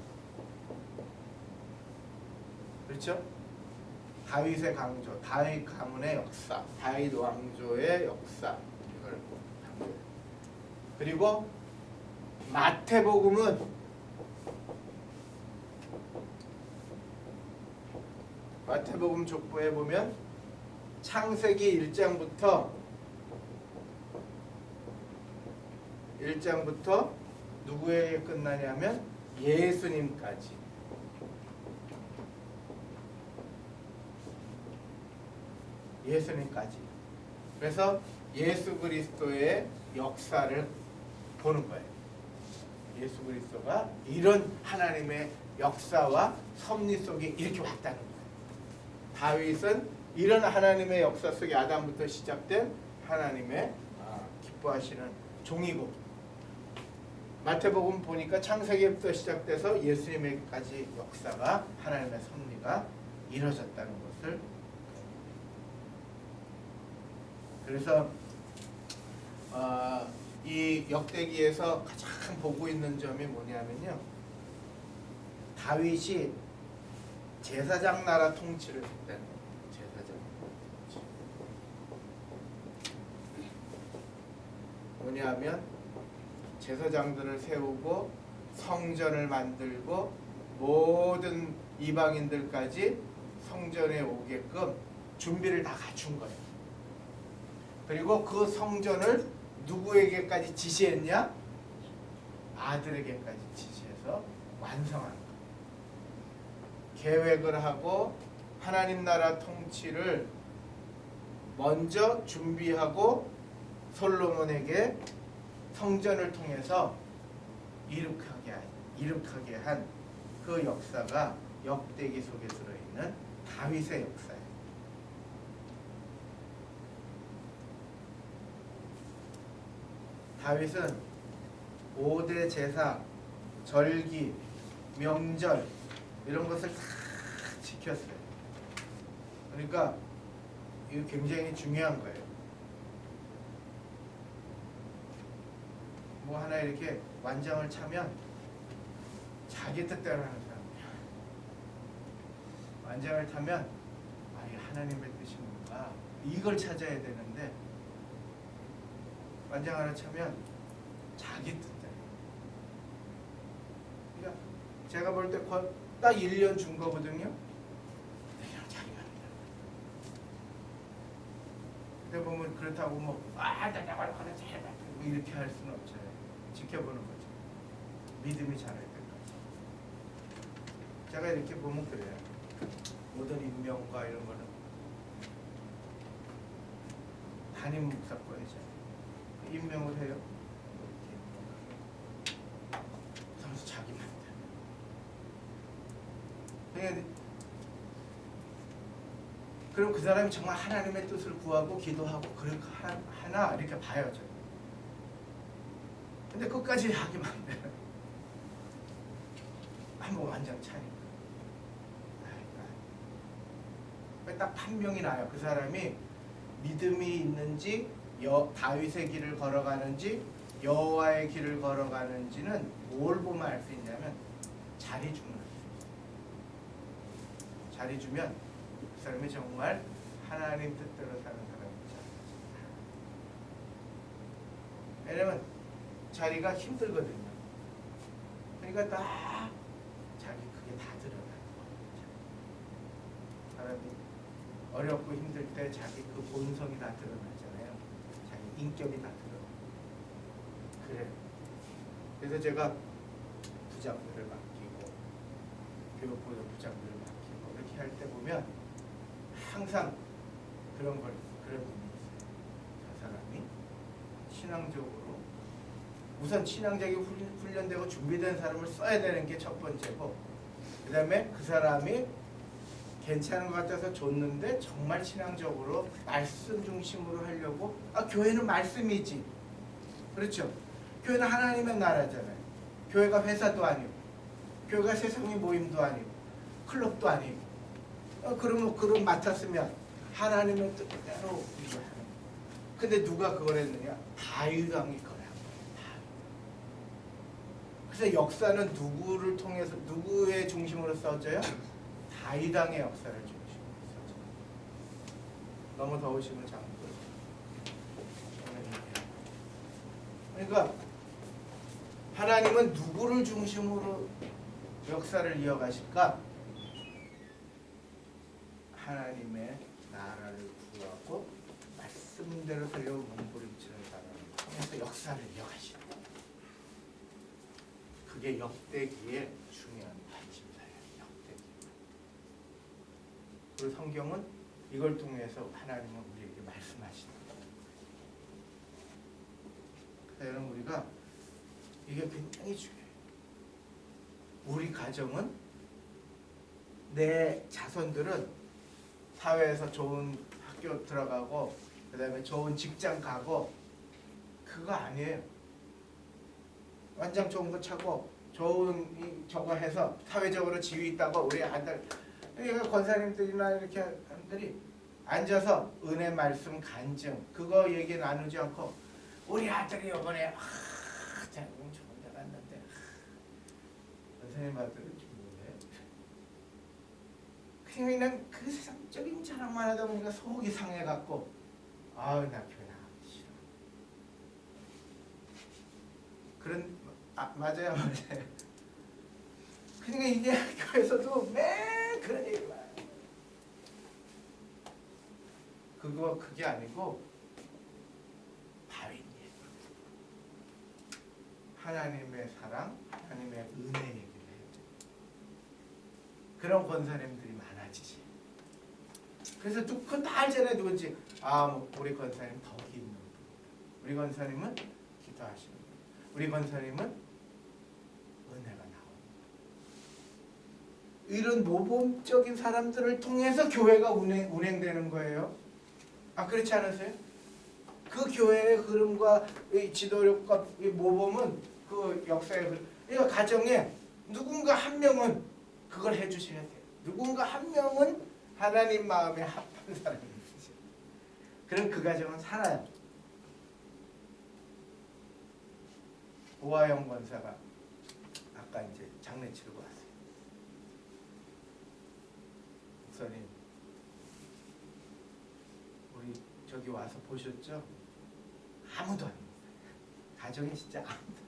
그렇죠? 다윗의 강조, 다윗 가문의 역사, 다윗 왕조의 역사 이걸 강조해요. 그리고 마태복음 족보에 보면 창세기 1장부터 누구에게 끝나냐면 예수님까지. 그래서 예수 그리스도의 역사를 보는 거예요. 예수 그리스도가 이런 하나님의 역사와 섭리 속에 이렇게 왔다는 거예요. 다윗은 이런 하나님의 역사 속에 아담부터 시작된 하나님의 기뻐하시는 종이고, 마태복음 보니까 창세기부터 시작돼서 예수님에까지 역사가 하나님의 섭리가 이루어졌다는 것을. 그래서 이 역대기에서 가장 보고 있는 점이 뭐냐면요. 다윗이 제사장 나라 통치를 했다는 거예요. 제사장 통치. 뭐냐면 제사장들을 세우고 성전을 만들고 모든 이방인들까지 성전에 오게끔 준비를 다 갖춘 거예요. 그리고 그 성전을 누구에게까지 지시했냐? 아들에게까지 지시해서 완성한 거예요. 계획을 하고 하나님 나라 통치를 먼저 준비하고 솔로몬에게 성전을 통해서 이룩하게 한 그 역사가 역대기 속에 들어있는 다윗의 역사예요. 다윗은 5대 제사, 절기, 명절 이런 것을 다 지켰어요. 그러니까 이거 굉장히 중요한 거예요. 뭐 하나 이렇게 완장을 차면 자기 뜻대로 하는 사람이야. 완장을 타면 이게 하나님의 뜻이 뭔가 이걸 찾아야 되는데 완장 하나 차면 자기 뜻대로. 그러니까 제가 볼 때 딱 1년 준 거거든요. 그냥 자기 맘대로. 근데 보면 그렇다고 나가 하나 잘 봐. 이렇게 할 수는 없잖아요. 지켜보는 거죠. 믿음이 자라야 될 거죠. 제가 이렇게 보면 그래요. 모든 임명과 이런 거는 담임 목사권이죠. 임명을 해요. 그래서 자기 맘대로. 그럼 그 사람이 정말 하나님의 뜻을 구하고 기도하고 그렇게 하나 이렇게 봐야죠. 근데 끝까지 하기만 돼. 한번 완전 차니까. 딱 판명이 나요. 그 사람이 믿음이 있는지 다윗의 길을 걸어가는지 여호와의 길을 걸어가는지는 뭘 보면 알 수 있냐면 자리 주면 알 수 있어요. 자리 주면 그 사람이 정말 하나님 뜻대로 사는 사람이죠. 왜냐면 자리가 힘들거든요. 그러니까 딱 자기 그게 다 드러나요. 사람이 어렵고 힘들 때 자기 그 본성이 다 드러나잖아요. 자기 인격이 다 드러나요. 그래요. 그래서 제가 부장들을 맡기고 교육부 부장들을 맡기고 이렇게 할 때 보면 항상 그런 걸 그런 의미 있어요. 저 사람이 신앙적으로 우선 신앙적이 훈련되고 준비된 사람을 써야 되는 게 첫 번째고, 그 다음에 그 사람이 괜찮은 것 같아서 줬는데 정말 신앙적으로 말씀 중심으로 하려고 교회는 말씀이지. 그렇죠? 교회는 하나님의 나라잖아요. 교회가 회사도 아니고 교회가 세상의 모임도 아니고 클럽도 아니고 그럼 맡았으면 하나님의 뜻대로 이거 하는 거예요. 근데 누가 그걸 했느냐? 다윗 왕이 그걸 한 거예요. 그래서 역사는 누구를 통해서 누구의 중심으로 써져요? 다윗 왕의 역사를 중심으로 써져요. 너무 더우시면 잠깐 그러니까 하나님은 누구를 중심으로 역사를 이어가실까? 하나님의 나라를 구하고 말씀대로 살려고 몸부림치는 사람을 통해서 역사를 이어가시는 거예요. 그게 역대기의 중요한 관심사예요. 역대기. 그리고 성경은 이걸 통해서 하나님은 우리에게 말씀하시는 거예요. 그래서 여러분 우리가 이게 굉장히 중요해요. 우리 가정은 내 자손들은 사회에서 좋은 학교 들어가고 그 다음에 좋은 직장 가고 그거 아니에요. 완전 좋은 거 차고 좋은 저거 해서 사회적으로 지위 있다고 우리 아들 그러니까 권사님들이나 이렇게 사람들이 앉아서 은혜 말씀 간증 그거 얘기 나누지 않고 우리 아들이 이번에 장군 좋은 데 갔는데 선생님 아들은 좀 뭐예요? 그냥 그 세상적인 자랑만 하다 보니까 속이 상해갖고 아우 나 교회 나가기 싫어. 맞아요. 그러니까 이제 학교에서도 매 그런 얘기만 그게 아니고 바윈 얘기, 하나님의 사랑, 하나님의 은혜 얘기를 해요. 그런 권사님들이 많아지지. 그래서 그건 다 알잖아요. 누군지. 뭐 우리 권사님 덕이 있는 분, 우리 권사님은 기도하시는 분, 우리 권사님은 은혜가 나오는 분. 이런 모범적인 사람들을 통해서 교회가 운행되는 거예요. 그렇지 않으세요? 그 교회의 흐름과 이 지도력과 이 모범은 그 역사의 그러니까 가정에 누군가 한 명은 그걸 해주셔야 돼요. 누군가 한 명은 하나님 마음에 합한 사람이 있으세요. 그럼 그 가정은 살아요. 오하영 권사가 아까 이제 장례 치르고 왔어요. 목사님, 우리 저기 와서 보셨죠? 아무도 안 있어요. 가정이 진짜 아무도.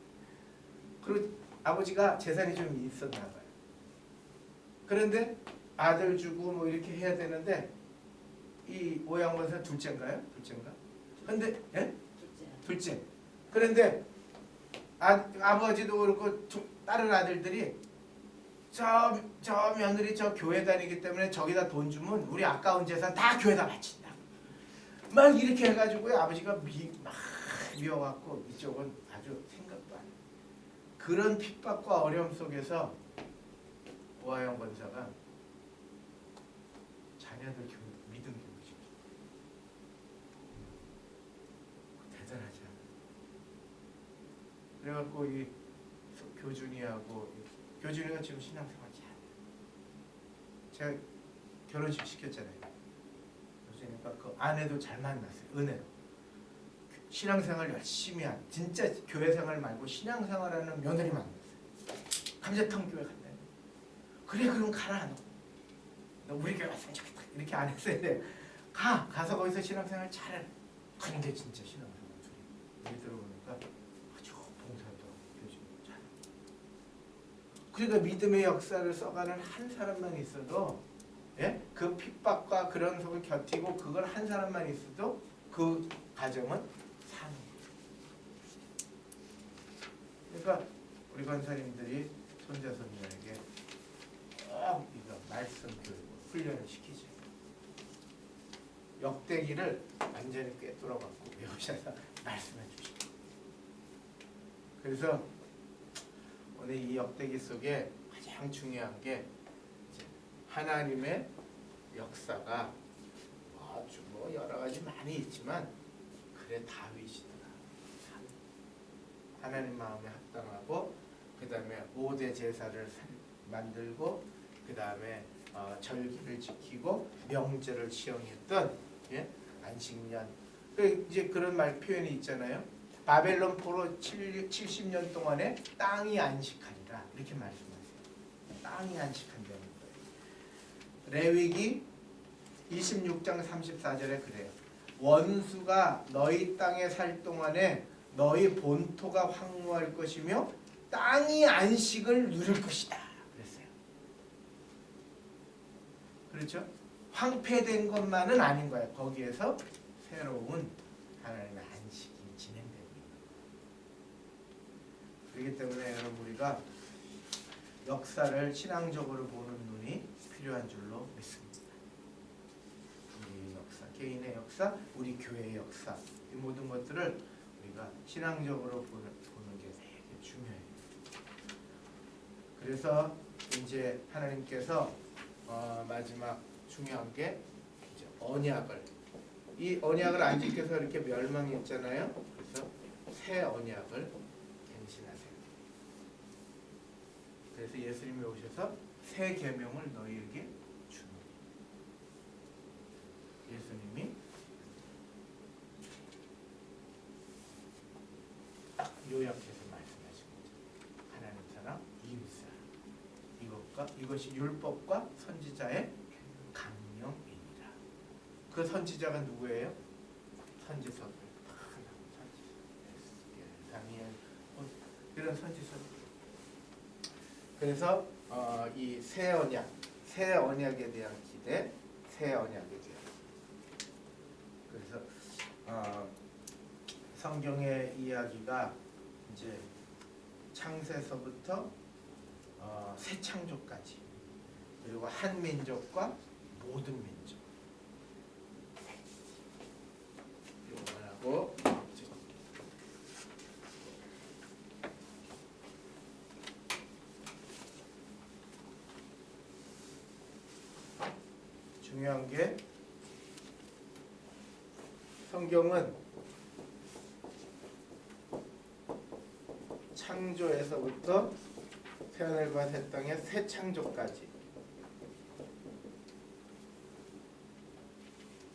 그리고 아버지가 재산이 좀 있었나 봐요. 그런데 아들 주고 뭐 이렇게 해야 되는데 이 오하영 권사 둘째인가요? 둘째인가? 근데 예? 둘째. 그런데 아버지도 그렇고 다른 아들들이 저 며느리 저 교회 다니기 때문에 저기다 돈 주면 우리 아까운 재산 다 교회다 바친다. 막 이렇게 해가지고요. 아버지가 막 미워갖고 이쪽은 아주 생각도 안 해요. 그런 핍박과 어려움 속에서 오하영 권사가 자녀들 믿음 교육시켜. 대단하지 않아요? 그래갖고 이 교준이하고 교준이가 지금 신앙생활 잘해요. 제가 결혼식 시켰잖아요. 그러니까 그 아내도 잘 만났어요. 은혜로. 신앙생활 열심히 한 진짜 교회생활 말고 신앙생활하는 며느리 만났어요. 감자탕 교회 간다. 그래 그럼 가라 너 우리 교회 왔으면 좋겠다. 이렇게 안 했어야 돼. 가서 거기서 신앙생활 잘해. 근데 진짜 신앙생활 둘이 들어보니까 아주 봉사도 요즘 잘해. 그러니까 믿음의 역사를 써가는 한 사람만 있어도 예? 그 핍박과 그런 속을 견디고 그걸 한 사람만 있어도 그 가정은 사는 거예요. 그러니까 우리 권사님들이 손자 손녀에게 꼭 이거 말씀 교육 훈련을 시키죠. 역대기를 완전히 꿰뚫어갖고 외우셔서 말씀해 주시고. 그래서 오늘 이 역대기 속에 가장 중요한 게 하나님의 역사가 아주 뭐 여러 가지 많이 있지만 그래 다윗이더라. 하나님 마음에 합당하고 그 다음에 5대 제사를 만들고 그 다음에 절기를 지키고 명절을 시행했던 안식년. 이제 그런 말 표현이 있잖아요. 바벨론 포로 70년 동안에 땅이 안식하리라 이렇게 말씀하세요. 땅이 안식한다는 거예요. 레위기 26장 34절에 그래요. 원수가 너희 땅에 살 동안에 너희 본토가 황무할 것이며 땅이 안식을 누릴 것이다. 그랬어요. 그렇죠? 황폐된 것만은 아닌 거예요. 거기에서 새로운 하나님의 안식이 진행되고 있는 거예요. 그렇기 때문에 여러분 우리가 역사를 신앙적으로 보는 눈이 필요한 줄로 믿습니다. 우리의 역사, 개인의 역사, 우리 교회의 역사 이 모든 것들을 우리가 신앙적으로 보는 게 되게 중요해요. 그래서 이제 하나님께서 마지막 중요한 게 이제 언약을 이 언약을 안 지켜서 이렇게 멸망했잖아요. 그래서 새 언약을 갱신하세요. 그래서 예수님이 오셔서 새 계명을 너희에게 주노니. 예수님이 뭡니까? 이것이 율법과 선지자의 강령이니라. 그 선지자가 누구예요? 선지서들. 다니엘 이런 선지서들. 그래서 이 새 언약에 대한 기대, 새 언약에 대한. 그래서 성경의 이야기가 이제 창세서부터 새 창조까지, 그리고 한 민족과 모든 민족. 요거하고 중요한 게 성경은 창조에서부터 새하늘과 새 땅의 새 창조까지,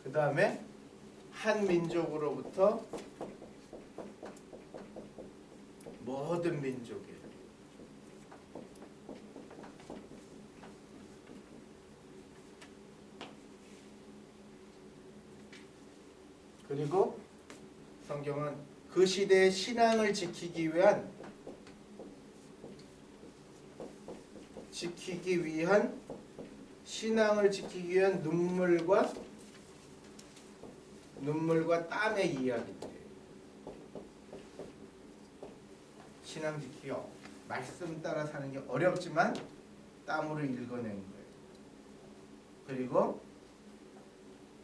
그 다음에 한 민족으로부터 모든 민족에, 그리고 성경은 그 시대의 신앙을 지키기 위한 신앙을 지키기 위한 눈물과 땀의 이야기들이에요. 신앙 지키기, 말씀 따라 사는 게 어렵지만 땀으로 읽어낸 거예요. 그리고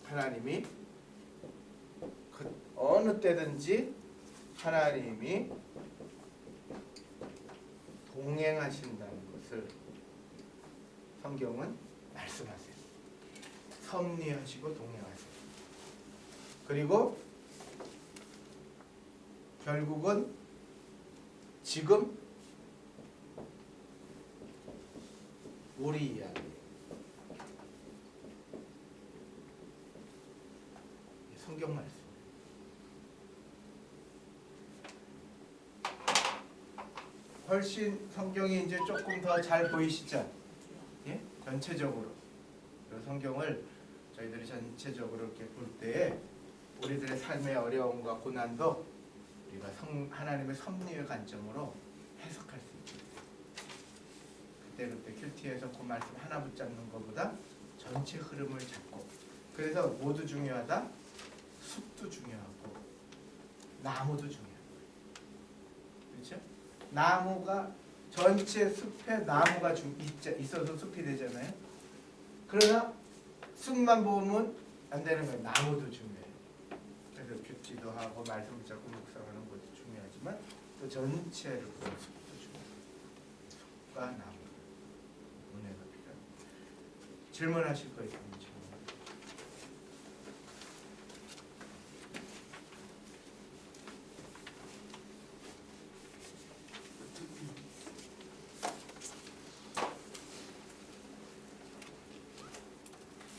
하나님이 어느 때든지 하나님이 동행하신다는 것을 성경은 말씀하세요. 섭리하시고 동행하세요. 그리고 결국은 지금 우리 이야기예요. 성경 말씀. 훨씬 성경이 이제 조금 더 잘 보이시죠? 예? 전체적으로. 그 성경을 저희들이 전체적으로 이렇게 볼 때에 우리들의 삶의 어려움과 고난도 우리가 하나님의 섭리의 관점으로 해석할 수 있어요. 그때 큐티에서 그 말씀 하나 붙잡는 것보다 전체 흐름을 잡고, 그래서 모두 중요하다. 숲도 중요하고 나무도 중요하고, 그렇죠? 나무가 전체 숲에 나무가 있어서 숲이 되잖아요. 그러나 숲만 보면 안 되는 거예요. 나무도 중요해요. 그래서 뷰티도 하고 말씀 붙잡고 묵상하는 것도 중요하지만 또 전체를 보는 숲도 중요해요. 숲과 나무, 은혜가 필요합니다. 질문하실 거 있으면 질문.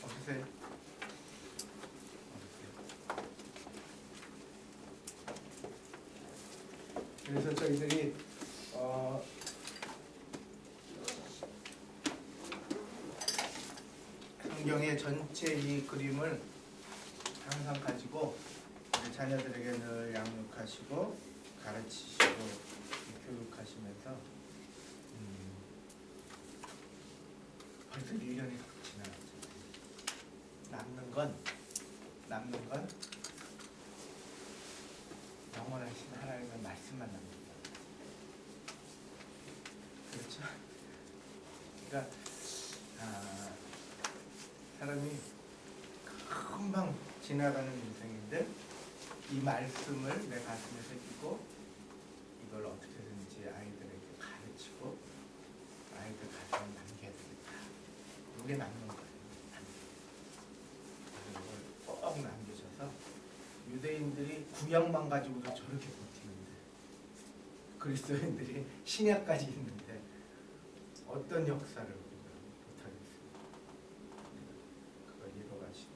없으세요? 그래서 저희들이 성경의 전체 이 그림을 항상 가지고 우리 자녀들에게 늘 양육하시고 가르치시고 교육하시면서 벌써 1년이 지나갔죠. 남는 건 영원하신 하나님의 말씀만 남는다. 그렇죠? 그러니까 사람이 금방 지나가는 인생인데 이 말씀을 내 가슴에 새기고 이걸 어떻게든지 아이들에게 가르치고 아이들 가슴에 남겨야 되겠다. 이게 남는 거예요. 이걸 꼭 남겨줘서 유대인들이 구약만 가지고도 저렇게 버티는데 그리스도인들이 신약까지 있는데 어떤 역사를 우리가 못하겠습니까? 그걸 이뤄가시는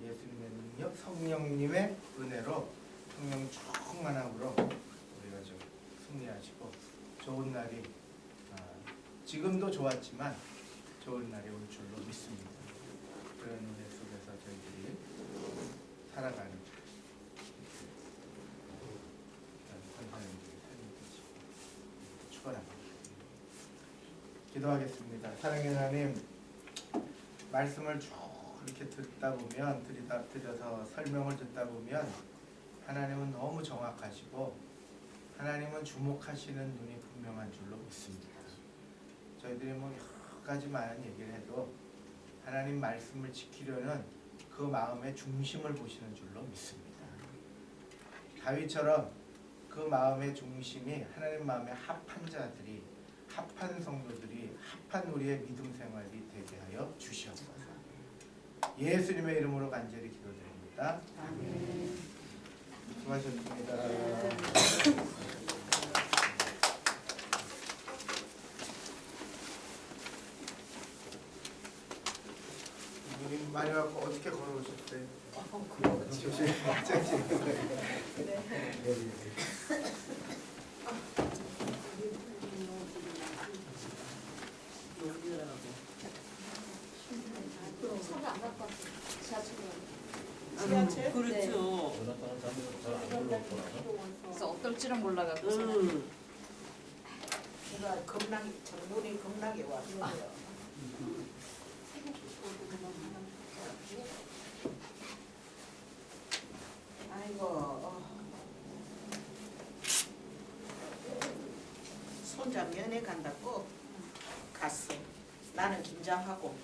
예수님의 능력, 성령님의 은혜로, 성령 충만함으로 우리가 좀 승리하시고 좋은 날이 지금도 좋았지만 좋은 날이 올 줄로 믿습니다. 그런 은혜 속에서 저희들이 살아가는 권사님들이 삶이 되시고 축원합니다. 기도하겠습니다. 사랑의 하나님, 말씀을 쭉 이렇게 듣다 보면 들여서 설명을 듣다 보면 하나님은 너무 정확하시고 하나님은 주목하시는 눈이 분명한 줄로 믿습니다. 저희들이 뭐 여러 가지 많은 얘기를 해도 하나님 말씀을 지키려는 그 마음의 중심을 보시는 줄로 믿습니다. 다윗처럼 그 마음의 중심이 하나님 마음에 합한 자들이, 합한 성도들이, 합한 우리의 믿음 생활이 되게 하여 주시옵소서. 예수님의 이름으로 간절히 기도드립니다. 아멘. 수고하셨습니다. 이분이 많이 와서 어떻게 걸어오셨어요? 그렇죠. 차가 안 갖고 왔어요. 지하철? 그렇죠. 그래서 어떨지는 몰라갖고서 제가 겁나게 정문이 겁나게 왔어요. 아이고 손자 면회 간다고 갔어. 나는 긴장하고